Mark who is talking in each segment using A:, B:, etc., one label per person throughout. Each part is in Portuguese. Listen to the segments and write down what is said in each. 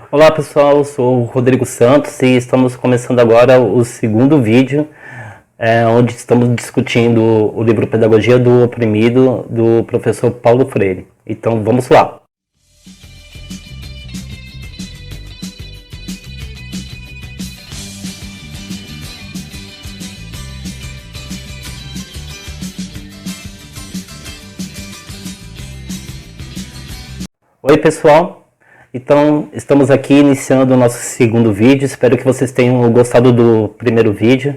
A: Olá pessoal, eu sou o Rodrigo Santos e estamos começando agora o segundo vídeo, onde estamos discutindo o livro Pedagogia do Oprimido, do professor Paulo Freire. Então vamos lá! Oi pessoal! Então, estamos aqui iniciando o nosso segundo vídeo, espero que vocês tenham gostado do primeiro vídeo.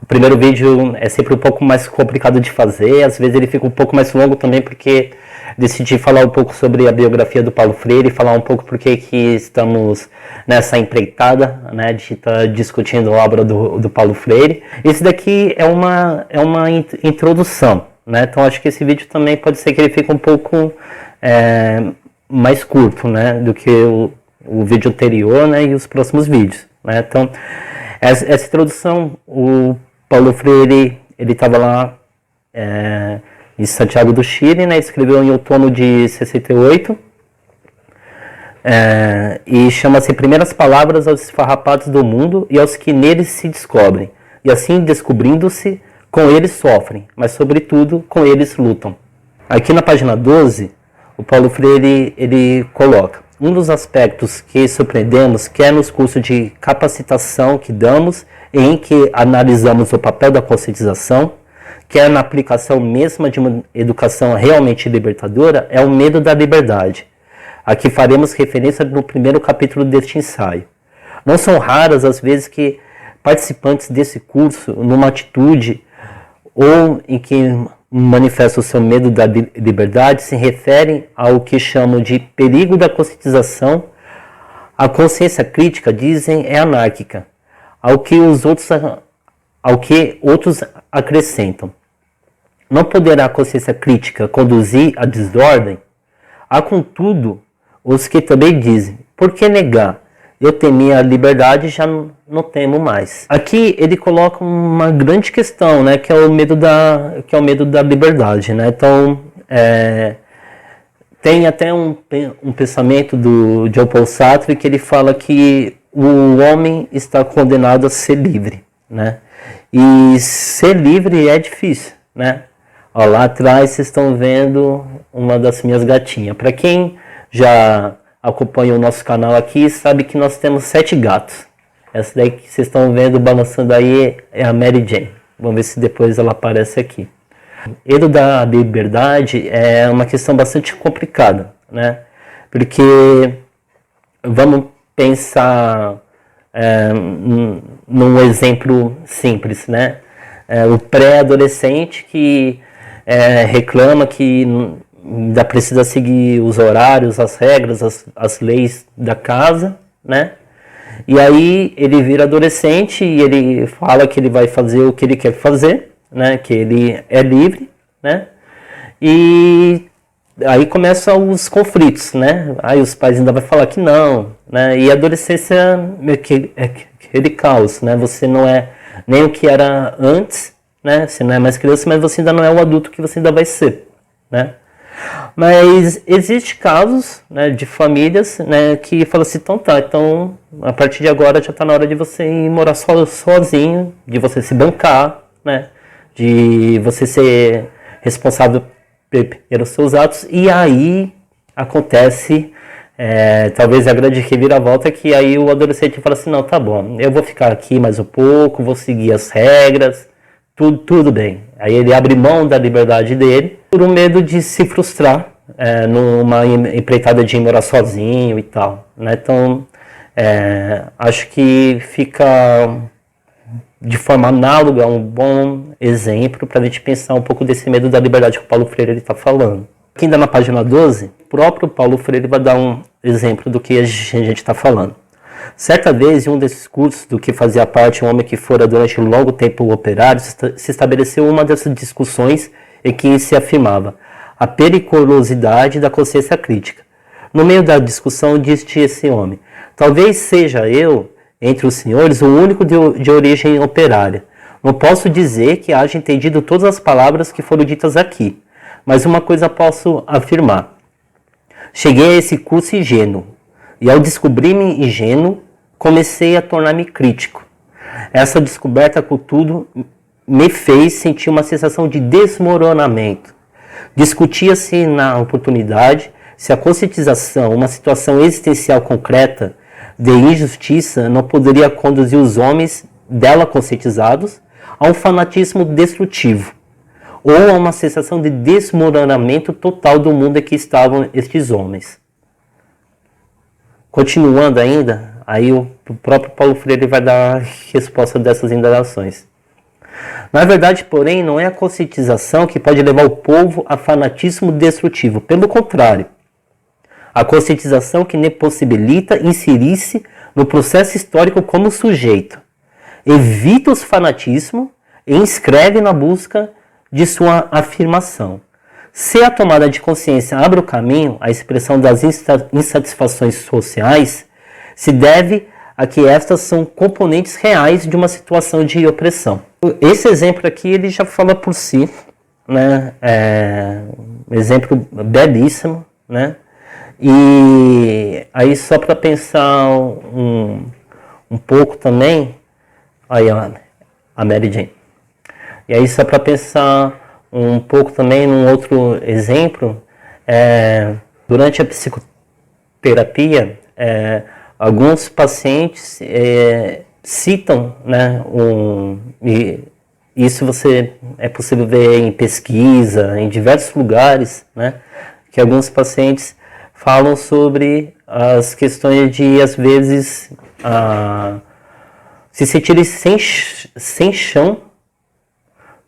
A: O primeiro vídeo é sempre um pouco mais complicado de fazer, às vezes ele fica um pouco mais longo também porque decidi falar um pouco sobre a biografia do Paulo Freire, falar um pouco porque que estamos nessa empreitada, né, de estar discutindo a obra do Paulo Freire. Esse daqui é uma introdução, né, então acho que esse vídeo também pode ser que ele fique um pouco mais curto, né, do que o vídeo anterior, né, e os próximos vídeos, né. Então, essa introdução, o Paulo Freire, ele estava lá em Santiago do Chile, né, escreveu em outono de 68, e chama-se Primeiras Palavras aos Esfarrapados do Mundo e aos que neles se descobrem, e assim, descobrindo-se, com eles sofrem, mas sobretudo, com eles lutam. Aqui na página 12, o Paulo Freire, ele coloca: um dos aspectos que surpreendemos, quer nos cursos de capacitação que damos, em que analisamos o papel da conscientização, quer na aplicação mesma de uma educação realmente libertadora, é o medo da liberdade. Aqui faremos referência no primeiro capítulo deste ensaio. Não são raras as vezes que participantes desse curso, numa atitude ou em que manifesta o seu medo da liberdade, se referem ao que chamam de perigo da conscientização. A consciência crítica, dizem, é anárquica, ao que outros acrescentam. Não poderá a consciência crítica conduzir à desordem? Há, contudo, os que também dizem: por que negar? Eu temia a liberdade, já não temo mais. Aqui ele coloca uma grande questão, né, que é o medo da liberdade, né? Então, tem até um pensamento do Jean Paul Sartre que ele fala que o homem está condenado a ser livre, né? E ser livre é difícil, né? Ó, lá atrás vocês estão vendo uma das minhas gatinhas. Para quem já acompanha o nosso canal aqui, sabe que nós temos 7 gatos. Essa daí que vocês estão vendo balançando aí é a Mary Jane. Vamos ver se depois ela aparece aqui. Medo da liberdade é uma questão bastante complicada, né? Porque vamos pensar num exemplo simples, né? O pré-adolescente que reclama que ainda precisa seguir os horários, as regras, as leis da casa, né? E aí ele vira adolescente e ele fala que ele vai fazer o que ele quer fazer, né? Que ele é livre, né? E aí começam os conflitos, né? Aí os pais ainda vão falar que não, né? E a adolescência é aquele caos, né? Você não é nem o que era antes, né? Você não é mais criança, mas você ainda não é o adulto que você ainda vai ser, né? Mas existem casos, né, de famílias, né, que falam assim: então tá, então a partir de agora já está na hora de você ir morar sozinho, de você se bancar, né, de você ser responsável pelos seus atos. E aí acontece talvez a grande reviravolta, que aí o adolescente fala assim: não, tá bom, eu vou ficar aqui mais um pouco, vou seguir as regras, tudo bem. Aí ele abre mão da liberdade dele por um medo de se frustrar numa empreitada de ir morar sozinho e tal, né? Então, acho que fica de forma análoga um bom exemplo para a gente pensar um pouco desse medo da liberdade que o Paulo Freire está falando. Aqui ainda na página 12, o próprio Paulo Freire vai dar um exemplo do que a gente está falando. Certa vez, em um desses cursos do que fazia parte um homem que fora durante um longo tempo operário, se estabeleceu uma dessas discussões em que se afirmava a periculosidade da consciência crítica. No meio da discussão, disse esse homem: talvez seja eu, entre os senhores, o único de origem operária. Não posso dizer que haja entendido todas as palavras que foram ditas aqui, mas uma coisa posso afirmar: cheguei a esse curso ingênuo, E ao descobrir-me ingênuo, comecei a tornar-me crítico. Essa descoberta, contudo, me fez sentir uma sensação de desmoronamento. Discutia-se na oportunidade se a conscientização, uma situação existencial concreta de injustiça, não poderia conduzir os homens dela conscientizados a um fanatismo destrutivo, ou a uma sensação de desmoronamento total do mundo em que estavam estes homens. Continuando ainda, aí o próprio Paulo Freire vai dar a resposta dessas indagações. Na verdade, porém, não é a conscientização que pode levar o povo a fanatismo destrutivo. Pelo contrário, a conscientização que lhe possibilita inserir-se no processo histórico como sujeito, evita os fanatismos e inscreve na busca de sua afirmação. Se a tomada de consciência abre o caminho à expressão das insatisfações sociais, se deve a que estas são componentes reais de uma situação de opressão. Esse exemplo aqui ele já fala por si, né? Um exemplo belíssimo, né? E aí só para pensar um pouco também, aí a Mary Jane. E aí só para pensar um pouco também num outro exemplo, durante a psicoterapia, alguns pacientes citam, né, e isso é possível ver em pesquisa, em diversos lugares, né, que alguns pacientes falam sobre as questões de, às vezes, se sentirem sem chão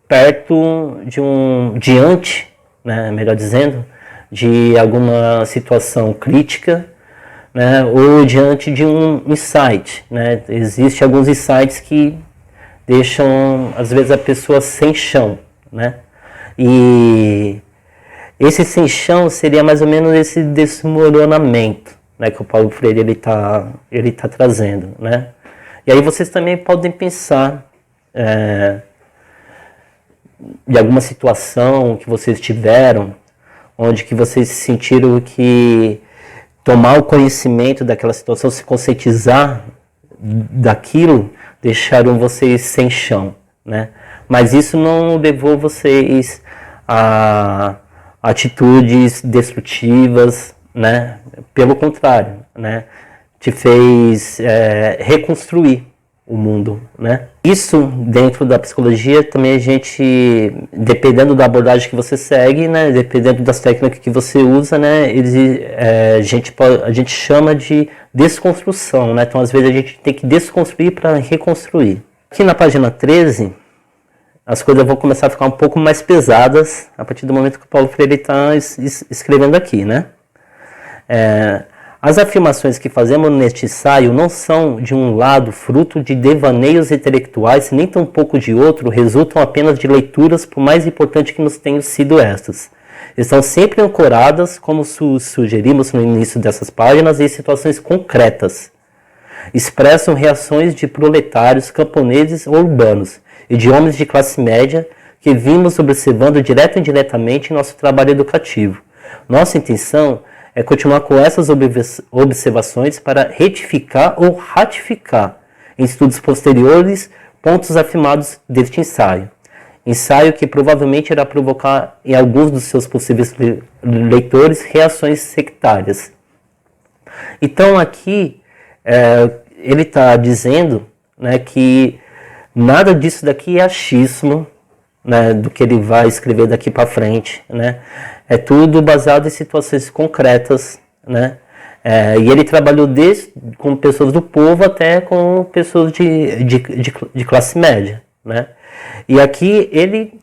A: perto diante, né, melhor dizendo, de alguma situação crítica, né, ou diante de um insight, né? Existem alguns insights que deixam, às vezes, a pessoa sem chão, né? E esse sem chão seria mais ou menos esse desmoronamento, né, que o Paulo Freire ele tá trazendo, né? E aí vocês também podem pensar de alguma situação que vocês tiveram, onde que vocês sentiram que tomar o conhecimento daquela situação, se conscientizar daquilo, deixaram vocês sem chão, né? Mas isso não levou vocês a atitudes destrutivas, né? Pelo contrário, né? Te fez reconstruir o mundo, né? Isso dentro da psicologia também a gente, dependendo da abordagem que você segue, né, dependendo das técnicas que você usa, né, a gente chama de desconstrução, né? Então às vezes a gente tem que desconstruir para reconstruir. Aqui na página 13, as coisas vão começar a ficar um pouco mais pesadas a partir do momento que o Paulo Freire está escrevendo aqui, né? As afirmações que fazemos neste ensaio não são, de um lado, fruto de devaneios intelectuais, nem tampouco de outro, resultam apenas de leituras, por mais importante que nos tenham sido estas. Estão sempre ancoradas, como sugerimos no início dessas páginas, em situações concretas. Expressam reações de proletários, camponeses ou urbanos, e de homens de classe média, que vimos observando direto e indiretamente em nosso trabalho educativo. Nossa intenção é continuar com essas observações para retificar ou ratificar, em estudos posteriores, pontos afirmados deste ensaio. Ensaio que provavelmente irá provocar em alguns dos seus possíveis leitores reações sectárias. Então aqui ele está dizendo, né, que nada disso daqui é achismo, né, do que ele vai escrever daqui para frente, né? É tudo baseado em situações concretas, né? E ele trabalhou desde com pessoas do povo até com pessoas de classe média, né? E aqui ele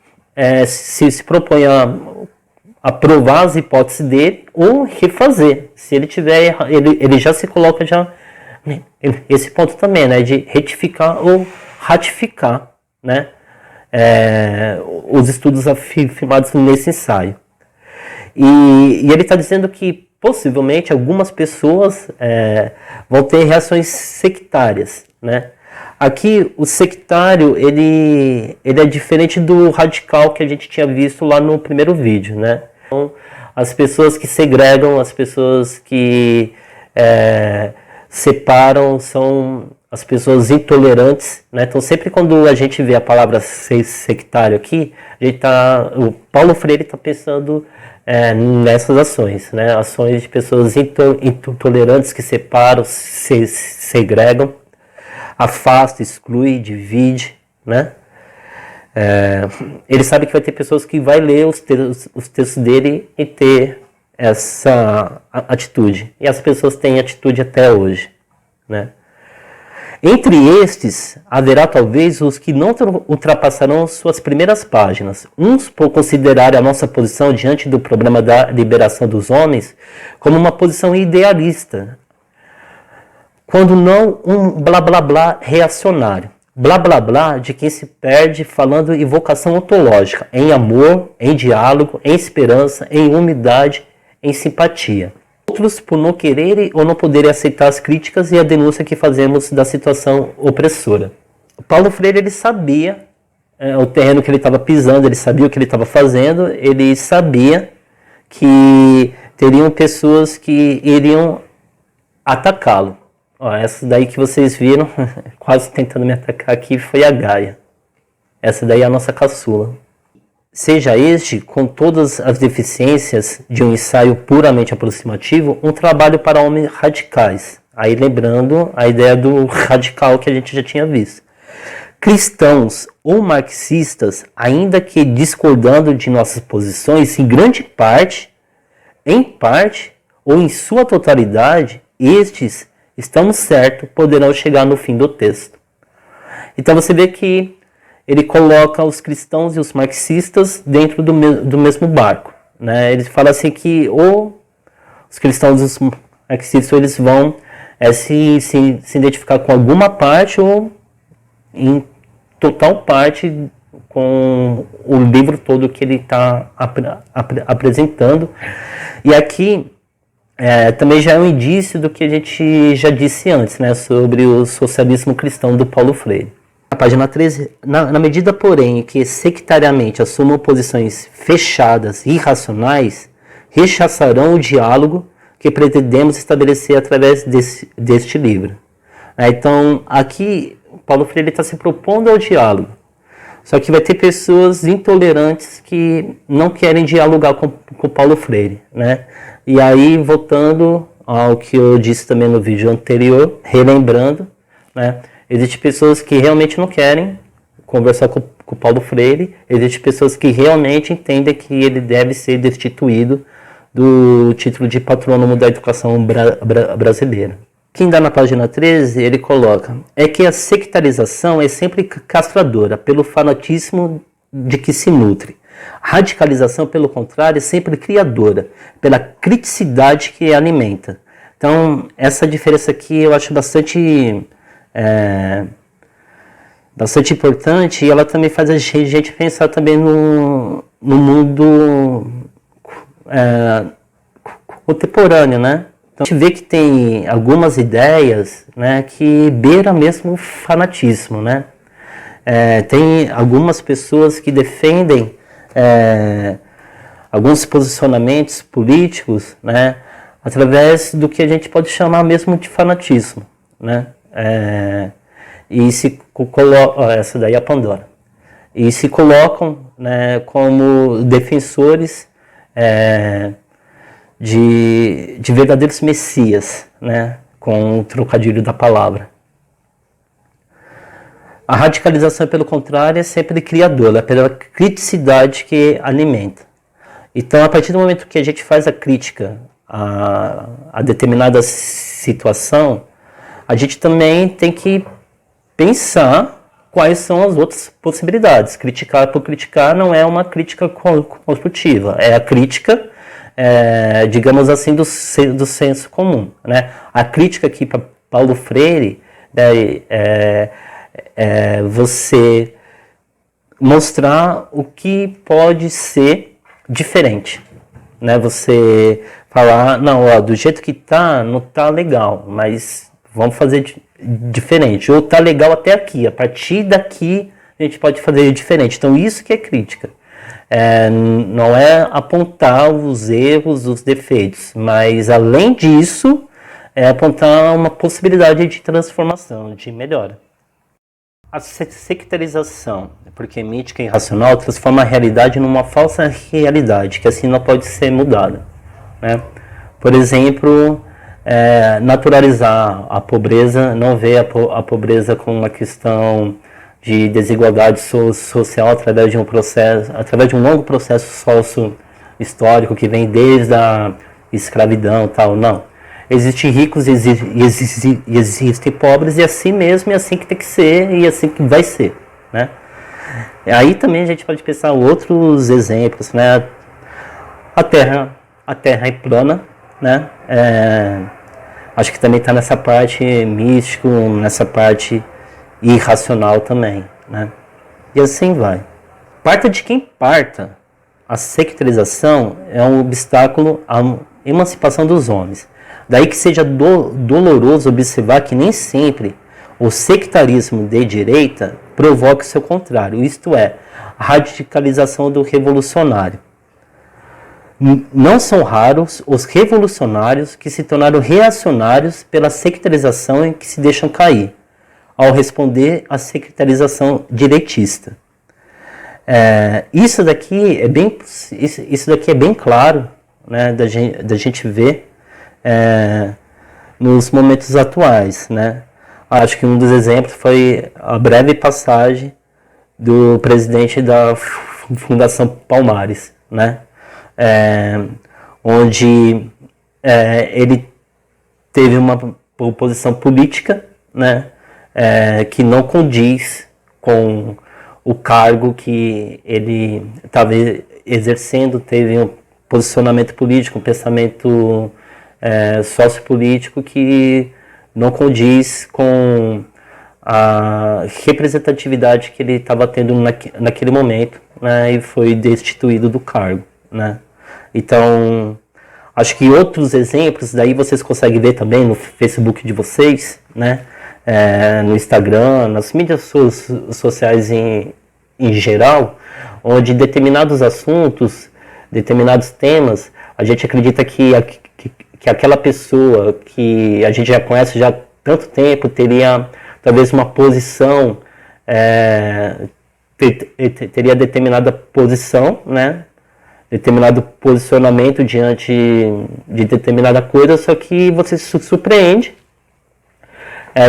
A: se propõe a provar as hipóteses dele ou refazer. Se ele tiver, ele já se coloca esse ponto também, né? De retificar ou ratificar, né? Os estudos afirmados nesse ensaio. E ele está dizendo que possivelmente algumas pessoas vão ter reações sectárias, né? Aqui o sectário ele é diferente do radical que a gente tinha visto lá no primeiro vídeo, né? Então, as pessoas que segregam, as pessoas que separam, são as pessoas intolerantes, né? Então sempre quando a gente vê a palavra sectário aqui, o Paulo Freire está pensando nessas ações, né? Ações de pessoas intolerantes que separam, segregam, afasta, exclui, divide, né? Ele sabe que vai ter pessoas que vai ler os textos dele e ter essa atitude. E as pessoas têm atitude até hoje, né? Entre estes, haverá talvez os que não ultrapassarão suas primeiras páginas, uns por considerarem a nossa posição diante do problema da liberação dos homens como uma posição idealista, quando não um blá blá blá reacionário. Blá blá blá de quem se perde falando em vocação ontológica, em amor, em diálogo, em esperança, em humildade, em simpatia. Outros por não quererem ou não poderem aceitar as críticas e a denúncia que fazemos da situação opressora. Paulo Freire, ele sabia o terreno que ele estava pisando, ele sabia o que ele estava fazendo, ele sabia que teriam pessoas que iriam atacá-lo. Essa daí que vocês viram, quase tentando me atacar aqui, foi a Gaia. Essa daí é a nossa caçula. Seja este, com todas as deficiências de um ensaio puramente aproximativo, um trabalho para homens radicais. Aí lembrando a ideia do radical que a gente já tinha visto. Cristãos ou marxistas, ainda que discordando de nossas posições, em grande parte, em parte ou em sua totalidade, estes, estamos certos, poderão chegar no fim do texto. Então você vê que ele coloca os cristãos e os marxistas dentro do mesmo barco, né? Ele fala assim que ou os cristãos e os marxistas eles vão se identificar com alguma parte ou em total parte com o livro todo que ele está apresentando. E aqui também já é um indício do que a gente já disse antes, né, sobre o socialismo cristão do Paulo Freire. Na página 13, na medida, porém, que sectariamente assumam posições fechadas e irracionais, rechaçarão o diálogo que pretendemos estabelecer através deste livro. Então, aqui, Paulo Freire está se propondo ao diálogo. Só que vai ter pessoas intolerantes que não querem dialogar com Paulo Freire, né? E aí, voltando ao que eu disse também no vídeo anterior, relembrando, né? Existem pessoas que realmente não querem conversar com Paulo Freire, existem pessoas que realmente entendem que ele deve ser destituído do título de patrônomo da educação brasileira. Quem dá na página 13, ele coloca, que a sectarização é sempre castradora, pelo fanatismo de que se nutre. A radicalização, pelo contrário, é sempre criadora, pela criticidade que alimenta. Então, essa diferença aqui eu acho bastante importante, e ela também faz a gente pensar também no mundo contemporâneo, né? Então, a gente vê que tem algumas ideias, né, que beiram mesmo o fanatismo, né? Tem algumas pessoas que defendem alguns posicionamentos políticos, né, através do que a gente pode chamar mesmo de fanatismo, né? E se colocam, essa daí é a Pandora, e se colocam, né, como defensores de verdadeiros messias, né, com o trocadilho da palavra. A radicalização, pelo contrário, é sempre criadora, é pela criticidade que alimenta. Então, a partir do momento que a gente faz a crítica a determinada situação, a gente também tem que pensar quais são as outras possibilidades. Criticar por criticar não é uma crítica construtiva, é a crítica, digamos assim, do senso comum, né? A crítica aqui para Paulo Freire é você mostrar o que pode ser diferente, né? Você falar, não, ó, do jeito que tá, não tá legal, mas vamos fazer diferente, ou tá legal até aqui, a partir daqui a gente pode fazer diferente. Então isso que é crítica, não é apontar os erros, os defeitos, mas além disso, é apontar uma possibilidade de transformação, de melhora. A sectarização, porque mítica e irracional, transforma a realidade numa falsa realidade, que assim não pode ser mudada, né? Por exemplo, naturalizar a pobreza, não ver a pobreza como uma questão de desigualdade social através de um longo processo sócio-histórico que vem desde a escravidão e tal, não. Existem ricos e existem pobres, e assim mesmo, é assim que tem que ser, e assim que vai ser, né? Aí também a gente pode pensar outros exemplos, né? A Terra é plana, né? Acho que também está nessa parte místico, nessa parte irracional também, né? E assim vai. Parta de quem parta, a sectarização é um obstáculo à emancipação dos homens. Daí que seja doloroso observar que nem sempre o sectarismo de direita provoca o seu contrário, isto é, a radicalização do revolucionário. Não são raros os revolucionários que se tornaram reacionários pela sectarização em que se deixam cair, ao responder à sectarização direitista. Isso daqui é bem claro, né, da gente ver nos momentos atuais, né? Acho que um dos exemplos foi a breve passagem do presidente da Fundação Palmares, né? Onde ele teve uma posição política, né? Que não condiz com o cargo que ele estava exercendo, teve um posicionamento político, um pensamento sociopolítico que não condiz com a representatividade que ele estava tendo naquele momento, né, e foi destituído do cargo, né. Então, acho que outros exemplos, daí vocês conseguem ver também no Facebook de vocês, né, no Instagram, nas mídias sociais em geral, onde determinados assuntos, determinados temas, a gente acredita que aquela pessoa que a gente já conhece já há tanto tempo teria talvez uma posição, teria determinada posição, né? Determinado posicionamento diante de determinada coisa, só que você se surpreende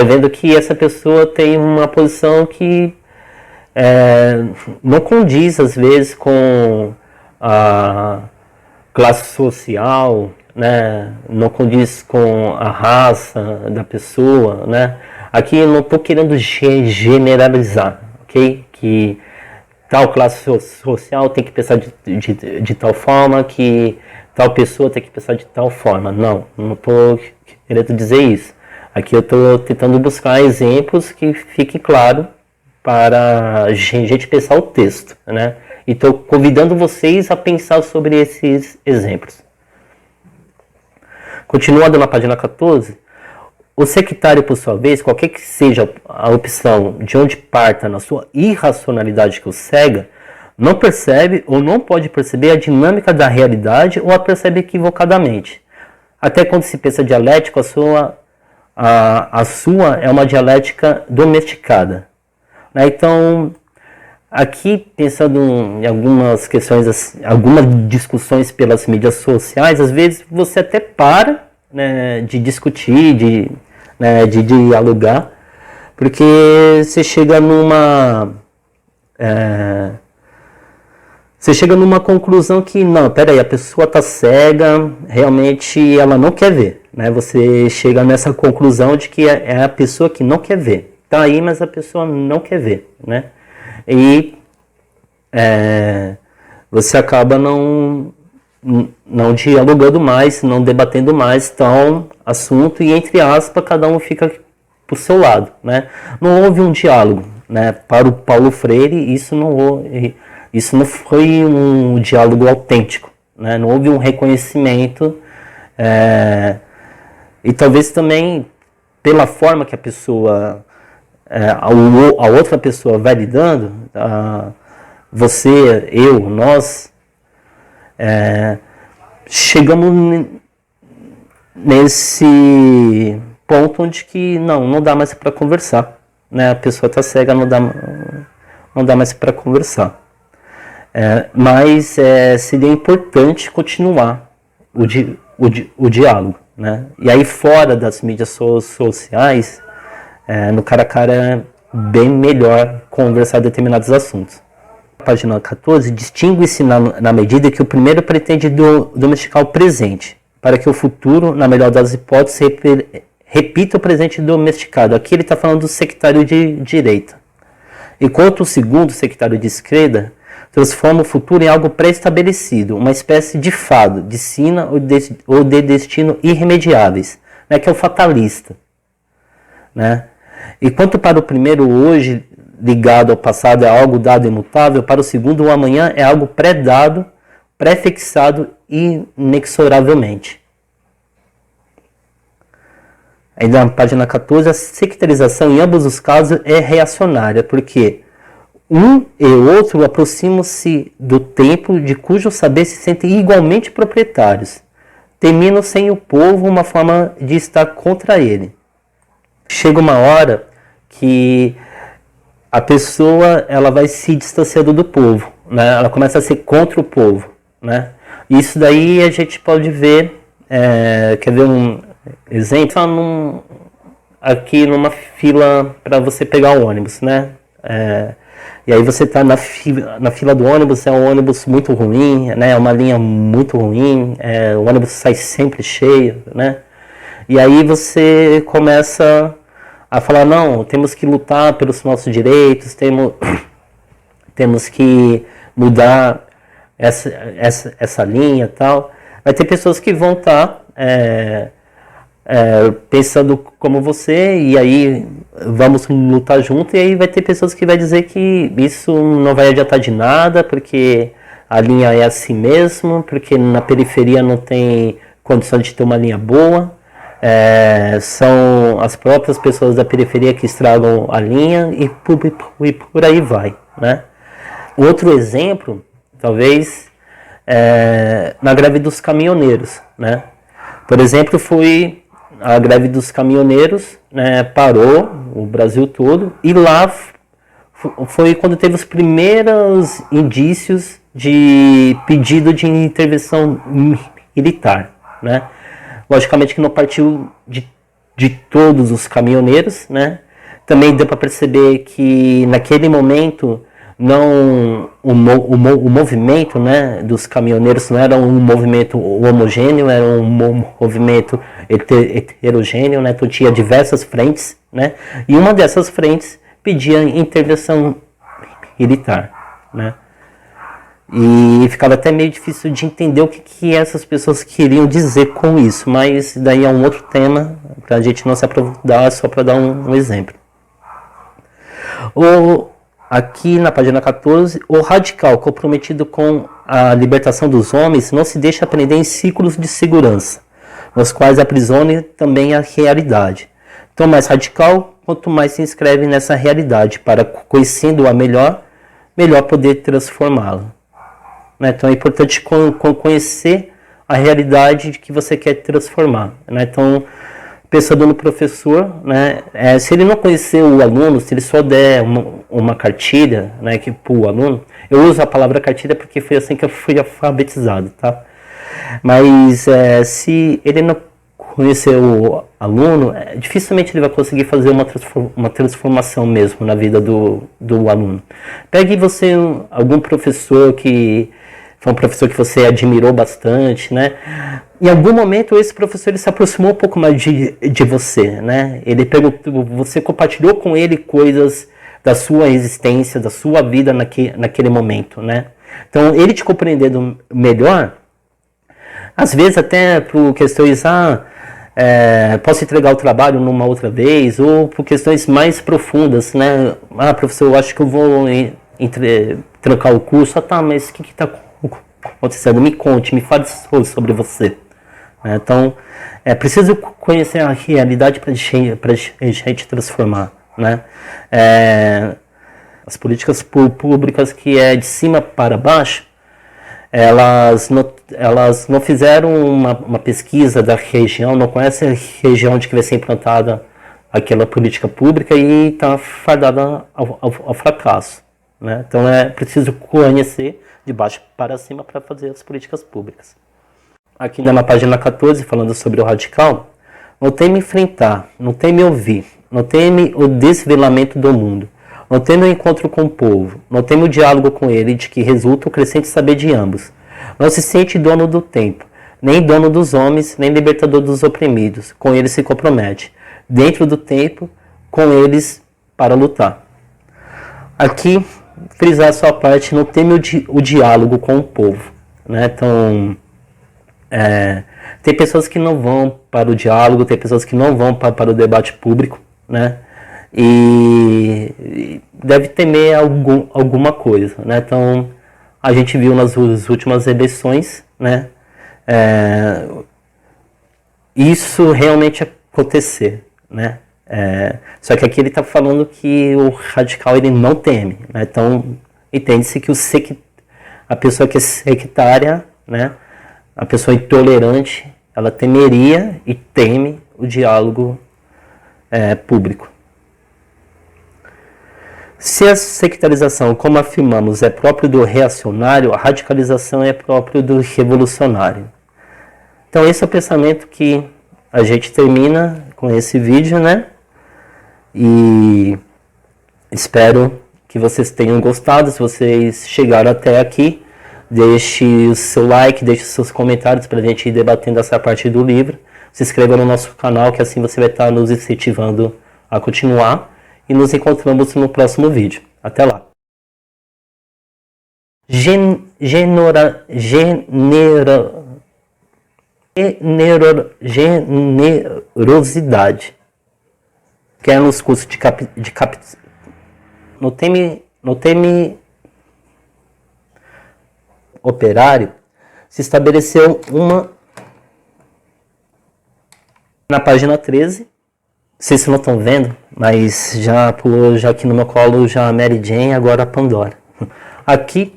A: vendo que essa pessoa tem uma posição que não condiz às vezes com a classe social, né? Não condiz com a raça da pessoa, né? Aqui eu não estou querendo generalizar, ok? Que tal classe social tem que pensar de tal forma, que tal pessoa tem que pensar de tal forma. Não estou querendo dizer isso. Aqui eu estou tentando buscar exemplos que fiquem claro para a gente pensar o texto, né? E estou convidando vocês a pensar sobre esses exemplos. Continuando na página 14, o sectário, por sua vez, qualquer que seja a opção de onde parta na sua irracionalidade que o cega, não percebe ou não pode perceber a dinâmica da realidade ou a percebe equivocadamente. Até quando se pensa dialético, a sua é uma dialética domesticada. Então, aqui, pensando em algumas questões, algumas discussões pelas mídias sociais, às vezes você até para, né, de discutir, de dialogar, porque você chega numa conclusão que, não, peraí, a pessoa está cega, realmente ela não quer ver, né? Você chega nessa conclusão de que é a pessoa que não quer ver. Está aí, mas a pessoa não quer ver, né? E você acaba não dialogando mais, não debatendo mais tal assunto, e entre aspas, cada um fica pro seu lado, né? Não houve um diálogo, né? Para o Paulo Freire, isso não foi um diálogo autêntico, né? Não houve um reconhecimento, e talvez também pela forma que a pessoa, a outra pessoa vai lidando, você, eu, nós, chegamos nesse ponto onde que não dá mais para conversar, né? A pessoa está cega, não dá mais para conversar. Mas seria importante continuar o diálogo, né? E aí fora das mídias sociais, no cara a cara é bem melhor conversar determinados assuntos. A página 14 distingue-se na medida que o primeiro pretende domesticar o presente, para que o futuro, na melhor das hipóteses, repita o presente domesticado. Aqui ele está falando do sectário de direita. Enquanto o segundo, sectário de esquerda, transforma o futuro em algo pré-estabelecido, uma espécie de fado, de sina ou de destino irremediáveis, né, que é o fatalista. Né? Enquanto para o primeiro, hoje, ligado ao passado, é algo dado imutável, para o segundo, o amanhã é algo pré-dado, pré-fixado inexoravelmente. Aí na página 14, a sectarização em ambos os casos é reacionária, porque um e outro aproximam-se do tempo de cujo saber se sentem igualmente proprietários, terminam sem o povo uma forma de estar contra ele. Chega uma hora que a pessoa ela vai se distanciando do povo, né? Ela começa a ser contra o povo, né? Isso daí a gente pode ver, quer ver um exemplo? Aqui numa fila para você pegar o ônibus, né? E aí você está na fila do ônibus, é um ônibus muito ruim, né? É uma linha muito ruim, o ônibus sai sempre cheio, né? E aí você começa a falar, não, temos que lutar pelos nossos direitos, temos que mudar essa linha e tal. Vai ter pessoas que vão estar pensando como você, e aí vamos lutar junto, e aí vai ter pessoas que vai dizer que isso não vai adiantar de nada, porque a linha é assim mesmo, porque na periferia não tem condição de ter uma linha boa. São as próprias pessoas da periferia que estragam a linha e por aí vai, né? Outro exemplo, talvez, na greve dos caminhoneiros, né? Por exemplo, foi a greve dos caminhoneiros, né, parou o Brasil todo, e lá foi quando teve os primeiros indícios de pedido de intervenção militar, né? Logicamente que não partiu de todos os caminhoneiros, né? Também deu para perceber que naquele momento o movimento, né, dos caminhoneiros não era um movimento homogêneo, era um movimento heterogêneo, né? Então tinha diversas frentes, né? E uma dessas frentes pedia intervenção militar, né? E ficava até meio difícil de entender o que essas pessoas queriam dizer com isso, mas daí é um outro tema para a gente não se aprofundar, só para dar um exemplo. Aqui na página 14, o radical comprometido com a libertação dos homens não se deixa prender em círculos de segurança, nos quais aprisione também a realidade. Então, mais radical, quanto mais se inscreve nessa realidade, para, conhecendo-a melhor poder transformá-la. Então é importante conhecer a realidade que você quer transformar, né? Então, pensando no professor, né, se ele não conhecer o aluno, se ele só der uma cartilha, né, para o aluno, eu uso a palavra cartilha porque foi assim que eu fui alfabetizado, tá? Mas se ele não conhecer o aluno, dificilmente ele vai conseguir fazer uma transformação mesmo na vida do aluno. Pegue você algum professor que foi um professor que você admirou bastante, né? Em algum momento esse professor ele se aproximou um pouco mais de você, né? Ele perguntou, você compartilhou com ele coisas da sua existência, da sua vida naquele momento, né? Então ele te compreendendo melhor, às vezes até por questões, posso entregar o trabalho numa outra vez, ou por questões mais profundas, né? Professor, eu acho que eu vou trancar o curso. Tá, mas o que está acontecendo? Me conte, me fale sobre você. Então, é preciso conhecer a realidade para a gente transformar, né? As políticas públicas que é de cima para baixo, elas não fizeram uma pesquisa da região, não conhecem a região onde que vai ser implantada aquela política pública e está fadada ao fracasso, né? Então é preciso conhecer de baixo para cima para fazer as políticas públicas. Aqui na página 14, falando sobre o radical, não teme enfrentar, não teme ouvir, não teme o desvelamento do mundo, não teme o encontro com o povo, não teme o diálogo com ele, de que resulta o crescente saber de ambos. Não se sente dono do tempo, nem dono dos homens, nem libertador dos oprimidos, com eles se compromete, dentro do tempo, com eles para lutar. Aqui, frisar a sua parte, não teme o diálogo com o povo, né? Então, tem pessoas que não vão para o diálogo, tem pessoas que não vão para o debate público, né? E deve temer alguma coisa, né? Então, a gente viu nas últimas eleições, né? Isso realmente acontecer, né? Só que aqui ele está falando que o radical ele não teme, né? Então, entende-se que a pessoa que é sectária, né? A pessoa intolerante, ela temeria e teme o diálogo público. Se a sectarização, como afirmamos, é próprio do reacionário, a radicalização é próprio do revolucionário. Então esse é o pensamento que a gente termina com esse vídeo, né? E espero que vocês tenham gostado. Se vocês chegaram até aqui, deixe o seu like, deixe os seus comentários para a gente ir debatendo essa parte do livro. Se inscreva no nosso canal, que assim você vai estar nos incentivando a continuar. E nos encontramos no próximo vídeo. Até lá. Generosidade. Que é nos cursos no teme operário, se estabeleceu uma na página 13. Vocês não estão vendo, mas já pulou já aqui no meu colo já a Mary Jane, agora a Pandora. Aqui